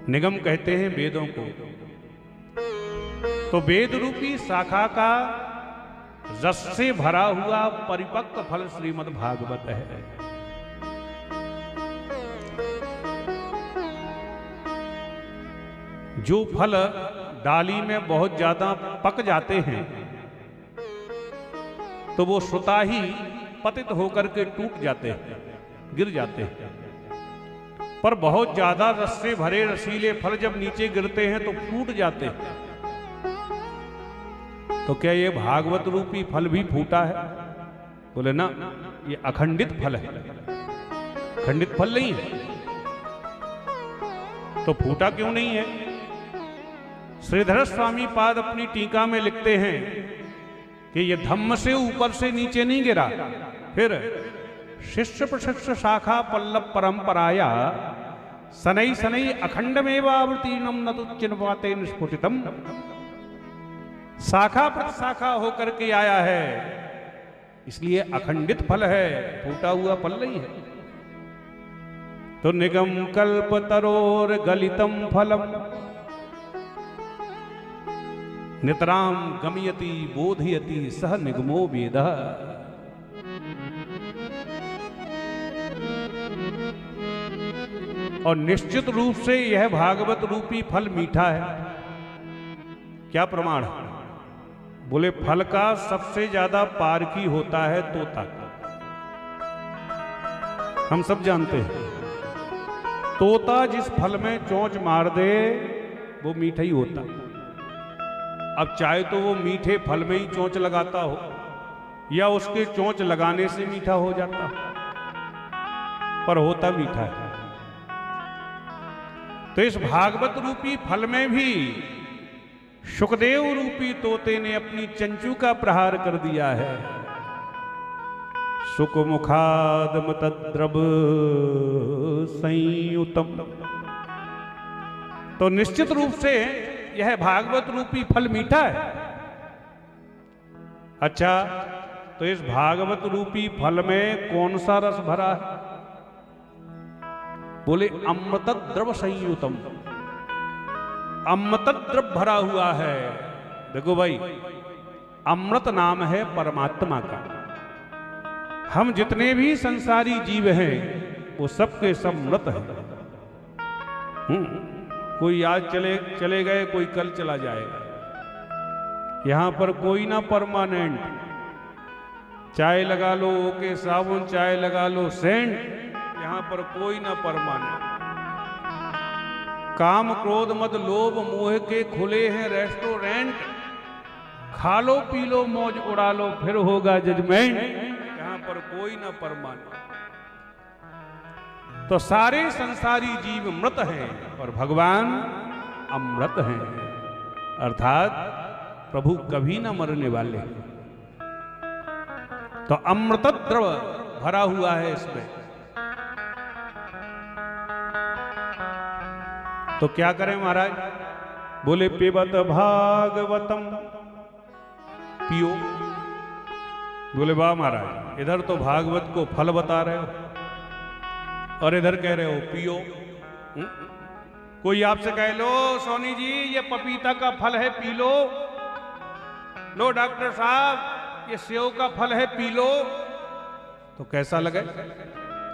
निगम कहते हैं वेदों को। तो वेद रूपी शाखा का रस से भरा हुआ परिपक्व फल श्रीमद् भागवत है। जो फल डाली में बहुत ज्यादा पक जाते हैं तो वो स्वतः ही पतित होकर के टूट जाते हैं, गिर जाते हैं। पर बहुत ज्यादा रस से भरे रसीले फल जब नीचे गिरते हैं तो फूट जाते हैं। तो क्या ये भागवत रूपी फल भी फूटा है? बोले ना, ये अखंडित फल है, खंडित फल नहीं है। तो फूटा क्यों नहीं है? श्रीधर स्वामी पाद अपनी टीका में लिखते हैं कि ये धम्म से ऊपर से नीचे नहीं गिरा, फिर शिष्य प्रशिष्य शाखा पल्लव परंपराया सनई सनई अखंडमेवावतीर्णम न तु चिन्वाते निष्फुटितम। शाखा प्रति शाखा होकर के आया है, इसलिए अखंडित फल है, फूटा हुआ फल नहीं है। तो निगम कल्प तरोर गलितम फलम नितराम गमयति बोधयति सह निगमो वेदः। और निश्चित रूप से यह भागवत रूपी फल मीठा है। क्या प्रमाण है? बोले फल का सबसे ज्यादा पारखी होता है तोता। हम सब जानते हैं तोता जिस फल में चोंच मार दे वो मीठा ही होता। अब चाहे तो वो मीठे फल में ही चोंच लगाता हो या उसके चोंच लगाने से मीठा हो जाता, पर होता मीठा है। तो इस भागवत रूपी फल में भी शुकदेव रूपी तोते ने अपनी चंचू का प्रहार कर दिया है। सुख मुखादम तद्रव संयुतम। तो निश्चित रूप से यह भागवत रूपी फल मीठा है। अच्छा, तो इस भागवत रूपी फल में कौन सा रस भरा है? बोले अमृत द्रव संयुतम। अमृत द्रव भरा हुआ है। देखो भाई, अमृत नाम है परमात्मा का। हम जितने भी संसारी जीव हैं वो सबके सब मृत हैं। कोई आज चले गए, कोई कल चला जाएगा। यहां पर कोई ना परमानेंट। चाय लगा लो ओके साबुन, चाय लगा लो सेंट, यहां पर कोई ना परमानेंट। काम क्रोध मद लोभ मोह के खुले हैं रेस्टोरेंट। खा लो पी लो मौज उड़ा लो फिर होगा जजमेंट। यहां पर कोई ना परमानेंट। तो सारे संसारी जीव मृत हैं और भगवान अमृत हैं, अर्थात प्रभु कभी न मरने वाले। तो अमृत द्रव भरा हुआ है इसमें। तो क्या करें महाराज? बोले पिबत भागवतम, पियो। बोले वाह महाराज, इधर तो भागवत को फल बता रहे हो और इधर कह रहे हो पियो। कोई आपसे कह लो सोनी जी ये पपीता का फल है पी लो, लो डॉक्टर साहब ये सेव का फल है पी लो, तो कैसा लगे?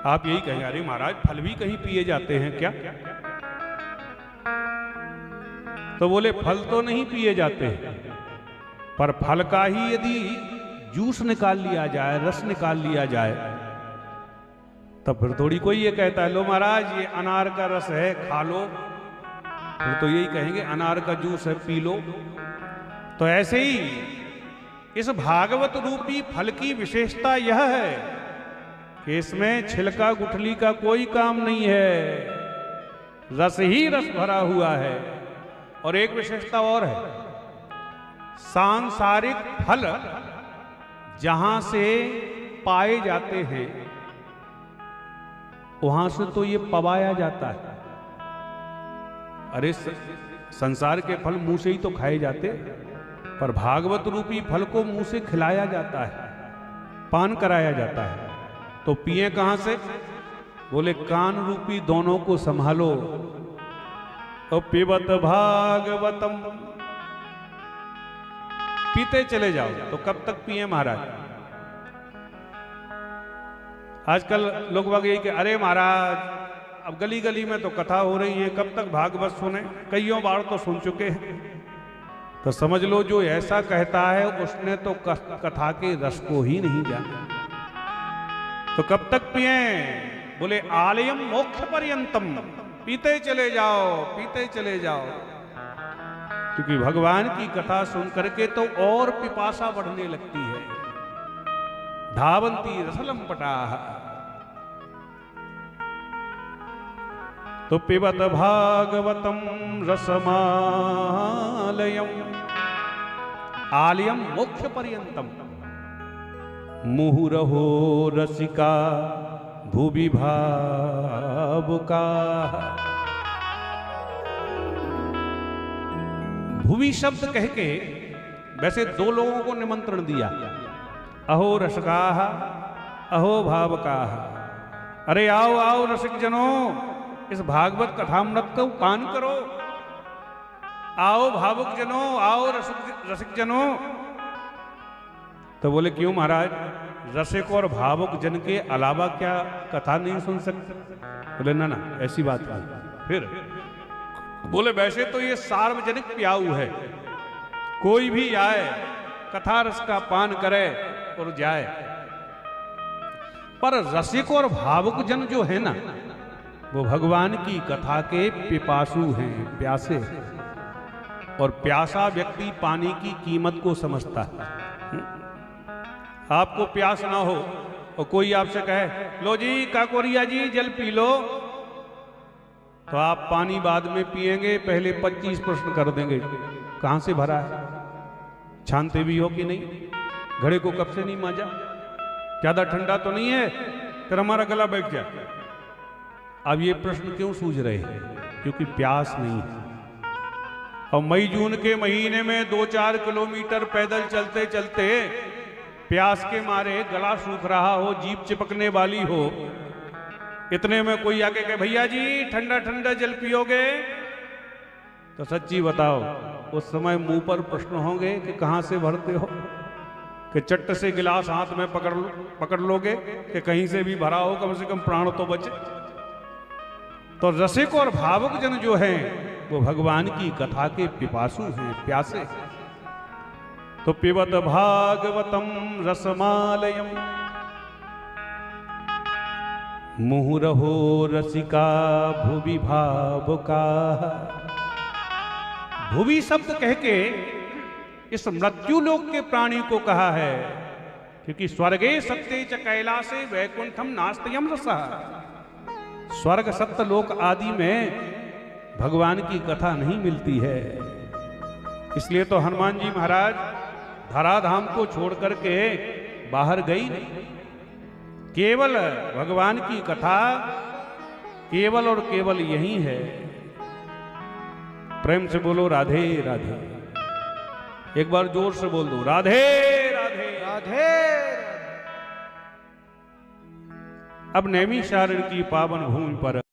आप यही कहेंगे अरे महाराज फल भी कहीं पिए जाते हैं क्या? तो बोले फल तो नहीं पिए जाते, पर फल का ही यदि जूस निकाल लिया जाए, रस निकाल लिया जाए, तब फिर थोड़ी कोई ये कहता है लो महाराज ये अनार का रस है खा लो, फिर तो यही कहेंगे अनार का जूस है पी लो। तो ऐसे ही इस भागवत रूपी फल की विशेषता यह है कि इसमें छिलका गुठली का कोई काम नहीं है, रस ही रस भरा हुआ है। और एक विशेषता और है, सांसारिक फल जहां से पाए जाते हैं वहां से तो ये पवाया जाता है। अरे संसार के फल मुंह से ही तो खाए जाते, पर भागवत रूपी फल को मुंह से खिलाया जाता है, पान कराया जाता है। तो पिए कहां से? बोले कान रूपी दोनों को संभालो तो पिबत भागवतम, पीते चले जाओ। तो कब तक पिए महाराज? आजकल लोग बाग यही कि अरे महाराज अब गली गली में तो कथा हो रही है, कब तक भागवत सुने, कईयों बार तो सुन चुके हैं। तो समझ लो जो ऐसा कहता है उसने तो कथा के रस को ही नहीं जाना। तो कब तक पिए? बोले आलयम मोक्ष पर्यंतम, पीते चले जाओ, पीते चले जाओ। क्योंकि भगवान की कथा सुन करके तो और पिपासा बढ़ने लगती है। धावंती रसलम पटाह, तो पिबत भागवतम रसमालयम आलयम मोक्ष पर्यंतम, मुहुरहो रसिका भुवि भावुका। भुवि शब्द कह के वैसे दो लोगों को निमंत्रण दिया, अहो रसकाः अहो भावुकाः। अरे आओ आओ रसिक जनों, इस भागवत कथामृत को पान करो। आओ भावुक जनों, आओ रसिक जनों। तो बोले क्यों महाराज, रसिक और भावुक जन के अलावा क्या कथा नहीं सुन सकते? बोले ना ना ऐसी बात नहीं। फिर बोले वैसे तो ये सार्वजनिक प्याऊ है, कोई भी आए कथा रस का पान करे और जाए। पर रसिक और भावुक जन जो है ना, वो भगवान की कथा के पिपासु हैं, प्यासे। और प्यासा व्यक्ति पानी की कीमत को समझता है। आपको प्यास ना हो और कोई आपसे कहे लो जी काकोरिया जी जल पी लो, तो आप पानी बाद में पिएंगे, पहले 25 प्रश्न कर देंगे, कहां से भरा है, छानते भी हो कि नहीं, घड़े को कब से नहीं मांजा, ज्यादा ठंडा तो नहीं है, फिर हमारा गला बैठ जाए। अब ये प्रश्न क्यों सूझ रहे हैं? क्योंकि प्यास नहीं है। और मई जून के महीने में 2-4 किलोमीटर पैदल चलते चलते प्यास के मारे गला सूख रहा हो, जीभ चिपकने वाली हो, इतने में कोई आके कहे भैया जी ठंडा ठंडा जल पियोगे, तो सच्ची बताओ उस समय मुंह पर प्रश्न होंगे कि कहां से भरते हो, कि चट्ट से गिलास हाथ में पकड़ लोगे, कि कहीं से भी भरा हो, कम से कम प्राण तो बचे। तो रसिक और भावुक जन जो हैं वो भगवान की कथा के पिपासु हैं, प्यासे। तो पिबत भागवतम रसमालयम मुहुरहो रसिका भुवि भावुका। भुवि शब्द कह के इस मृत्यु लोक के प्राणी को कहा है, क्योंकि स्वर्गे सत्ये च कैलासे वैकुंठम नास्त्ययम रसः। स्वर्ग सत्य लोक आदि में भगवान की कथा नहीं मिलती है। इसलिए तो हनुमान जी महाराज धराधाम को छोड़ करके बाहर गई नहीं। केवल भगवान की कथा केवल और केवल यही है। प्रेम से बोलो राधे राधे, एक बार जोर से बोल दो राधे राधे राधे। अब नैमिषारण्य की पावन भूमि पर